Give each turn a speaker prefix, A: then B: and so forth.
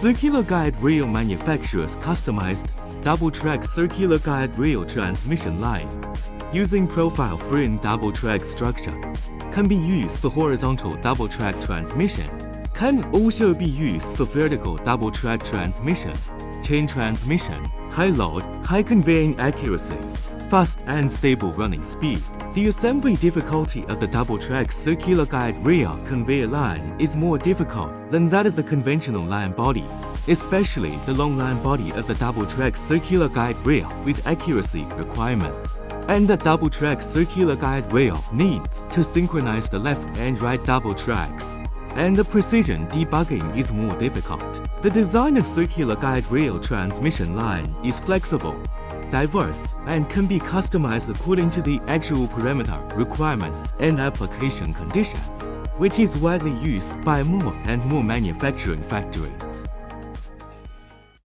A: Circular guide rail manufacturers customized double-track circular guide rail transmission line using profile-frame double-track structure. Can be used for horizontal double-track transmission. Can also be used for vertical double-track transmission, chain transmission, high load, high conveying accuracy, fast and stable running speed. The assembly difficulty of the double-track circular guide rail conveyor line is more difficult than that of the conventional line body, especially the long line body of the double-track circular guide rail with accuracy requirements. And the double-track circular guide rail needs to synchronize the left and right double tracks, and the precision debugging is more difficult. The design of circular guide rail transmission line is flexible, diverse, and can be customized according to the actual parameter requirements and application conditions, which is widely used by more and more manufacturing factories.